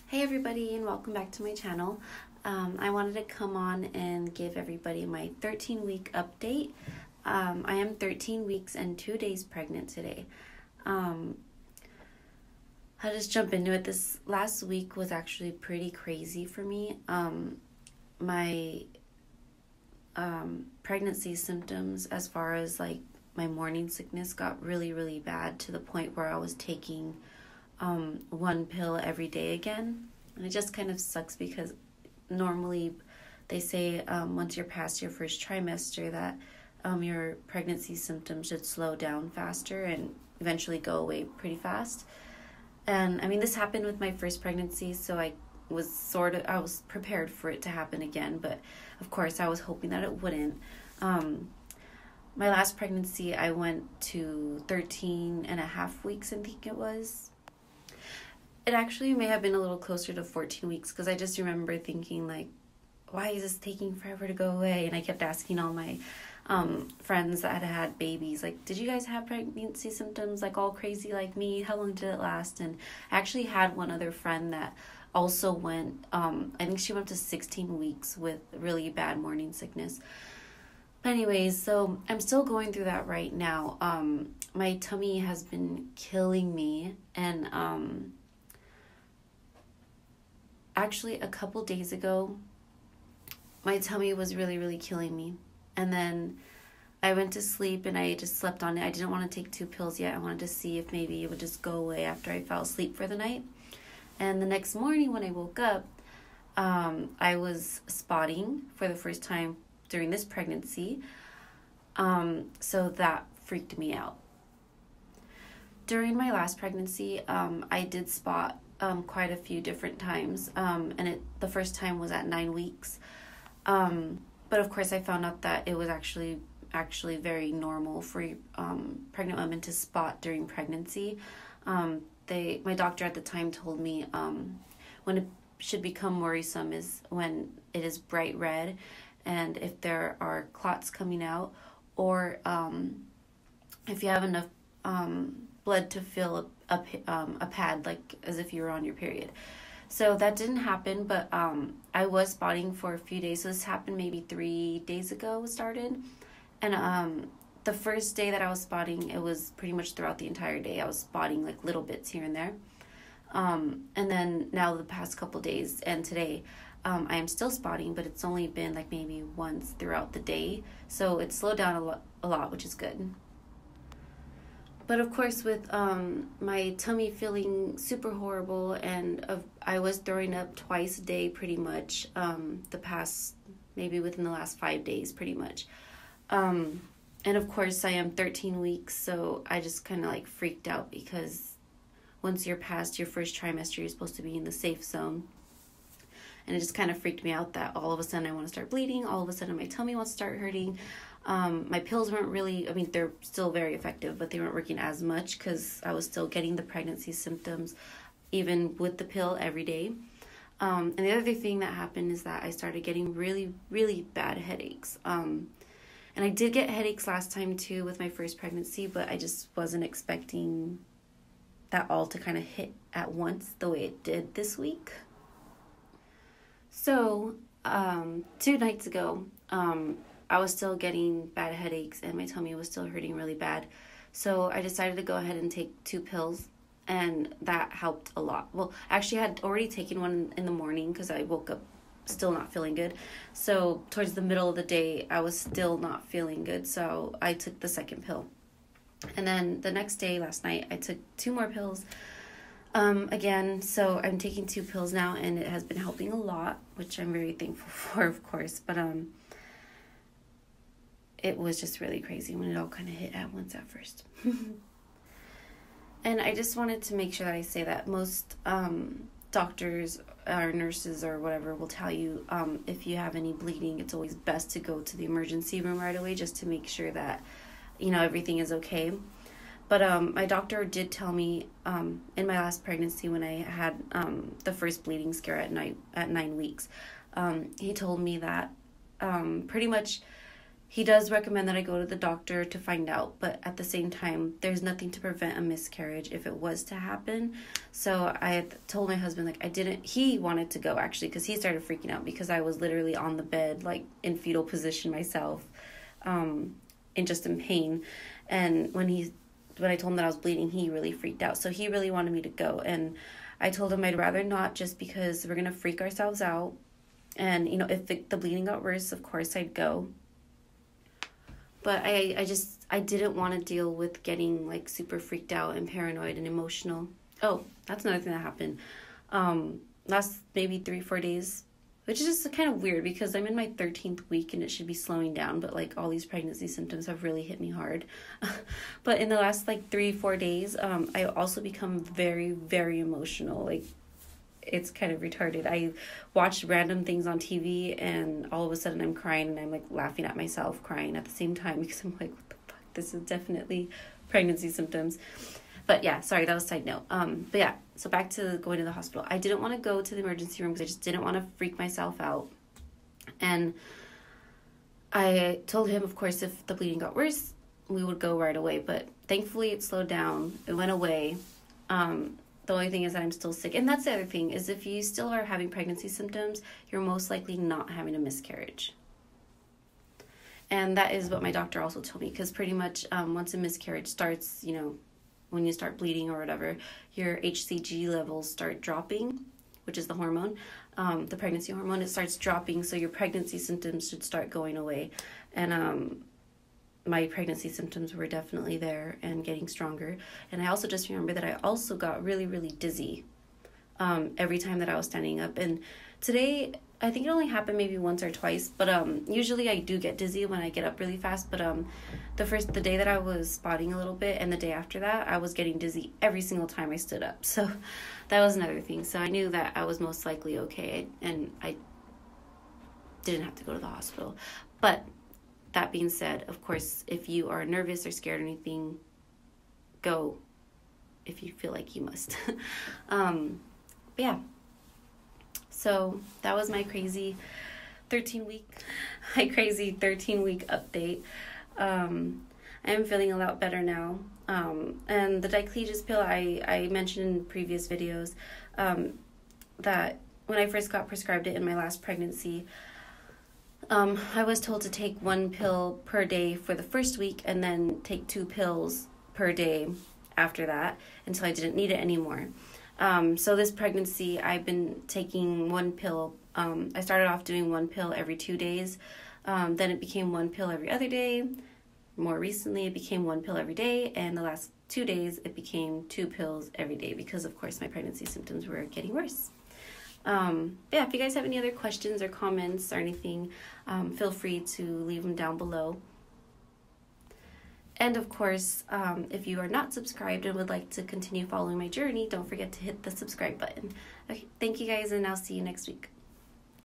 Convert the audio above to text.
Hey everybody, and welcome back to my channel. I wanted to come on and give everybody my 13-week update. I am 13 weeks and 2 days pregnant today. I'll just jump into it. This last week was actually pretty crazy for me. My pregnancy symptoms, as far as like my morning sickness, got really bad to the point where I was taking one pill every day again. And it just kind of sucks because normally they say once you're past your first trimester that your pregnancy symptoms should slow down faster and eventually go away pretty fast. And I mean, this happened with my first pregnancy, so I was prepared for it to happen again, but of course I was hoping that it wouldn't. My last pregnancy, I went to 13 and a half weeks, I think it was. It actually may have been a little closer to 14 weeks because I just remember thinking, like, why is this taking forever to go away? And I kept asking all my friends that had babies, like, did you guys have pregnancy symptoms like all crazy like me? How long did it last? And I actually had one other friend that also went, I think she went up to 16 weeks with really bad morning sickness. But anyways, so I'm still going through that right now. My tummy has been killing me, and actually a couple days ago, my tummy was really killing me. And then I went to sleep and I just slept on it. I didn't want to take 2 pills yet. I wanted to see if maybe it would just go away after I fell asleep for the night. And the next morning when I woke up, I was spotting for the first time during this pregnancy. So that freaked me out. During my last pregnancy, I did spot quite a few different times, and the first time was at 9 weeks, but of course I found out that it was actually very normal for pregnant women to spot during pregnancy. My doctor at the time told me when it should become worrisome is when it is bright red, and if there are clots coming out, or if you have enough blood to fill a pad, like as if you were on your period. So that didn't happen, but I was spotting for a few days. So this happened maybe 3 days ago, it started. And the first day that I was spotting, it was pretty much throughout the entire day. I was spotting like little bits here and there. And then now the past couple days and today, I am still spotting, but it's only been like maybe once throughout the day. So it slowed down a lot, which is good. But of course, with my tummy feeling super horrible, and I was throwing up twice a day pretty much, maybe within the last 5 days pretty much. And of course I am 13 weeks, so I just kind of like freaked out because once you're past your first trimester, you're supposed to be in the safe zone. And it just kind of freaked me out that all of a sudden I want to start bleeding, all of a sudden my tummy wants to start hurting. My pills weren't really, I mean, they're still very effective, but they weren't working as much because I was still getting the pregnancy symptoms even with the pill every day. And the other thing that happened is that I started getting really bad headaches. And I did get headaches last time too with my first pregnancy, but I just wasn't expecting that all to kind of hit at once the way it did this week. So 2 nights ago, I was still getting bad headaches and my tummy was still hurting really bad. So I decided to go ahead and take 2 pills, and that helped a lot. Well, actually I had already taken one in the morning because I woke up still not feeling good. So towards the middle of the day, I was still not feeling good. So I took the second pill. And then the next day, last night, I took 2 more pills again. So I'm taking 2 pills now, and it has been helping a lot, which I'm very thankful for, of course. But it was just really crazy when it all kind of hit at once at first. And I just wanted to make sure that I say that most doctors or nurses or whatever will tell you if you have any bleeding, it's always best to go to the emergency room right away just to make sure that, you know, everything is okay. But my doctor did tell me in my last pregnancy when I had the first bleeding scare at 9 weeks, he told me that pretty much he does recommend that I go to the doctor to find out, but at the same time, there's nothing to prevent a miscarriage if it was to happen. So I had told my husband, like, he wanted to go, actually, because he started freaking out because I was literally on the bed, like, in fetal position myself, and just in pain. And when I told him that I was bleeding, he really freaked out. So he really wanted me to go. And I told him I'd rather not, just because we're going to freak ourselves out. And, if the bleeding got worse, of course I'd go. But I didn't want to deal with getting, like, super freaked out and paranoid and emotional. Oh, that's another thing that happened. Last maybe 3-4 days, which is just kind of weird because I'm in my 13th week and it should be slowing down, but, like, all these pregnancy symptoms have really hit me hard. But in the last, like, 3-4 days, I also become very, very emotional. Like, it's kind of retarded. I watch random things on TV and all of a sudden I'm crying and I'm, like, laughing at myself crying at the same time because I'm like, what the fuck? This is definitely pregnancy symptoms. But yeah, sorry, that was a side note. But yeah, so back to going to the hospital. I didn't want to go to the emergency room because I just didn't want to freak myself out. And I told him, of course, if the bleeding got worse, we would go right away. But thankfully it slowed down. It went away. The only thing is that I'm still sick. And that's the other thing, is if you still are having pregnancy symptoms, you're most likely not having a miscarriage. And that is what my doctor also told me, because pretty much once a miscarriage starts, when you start bleeding or whatever, your HCG levels start dropping, which is the hormone, the pregnancy hormone. It starts dropping, so your pregnancy symptoms should start going away. And my pregnancy symptoms were definitely there and getting stronger. And I also just remember that I also got really, really dizzy every time that I was standing up. And today, I think it only happened maybe once or twice, but usually I do get dizzy when I get up really fast. But the day that I was spotting a little bit and the day after that, I was getting dizzy every single time I stood up. So that was another thing. So I knew that I was most likely okay, and I didn't have to go to the hospital. But that being said, of course, if you are nervous or scared or anything, go if you feel like you must. But yeah. So that was my crazy 13-week update. I am feeling a lot better now. And the Diclegis pill, I mentioned in previous videos that when I first got prescribed it in my last pregnancy, I was told to take 1 pill per day for the first week and then take 2 pills per day after that until I didn't need it anymore. So this pregnancy, I've been taking 1 pill. I started off doing 1 pill every 2 days. Then it became 1 pill every other day. More recently, it became 1 pill every day. And the last 2 days, it became 2 pills every day because, of course, my pregnancy symptoms were getting worse. Yeah, if you guys have any other questions or comments or anything, feel free to leave them down below. And of course, if you are not subscribed and would like to continue following my journey, don't forget to hit the subscribe button. Okay, thank you guys, and I'll see you next week.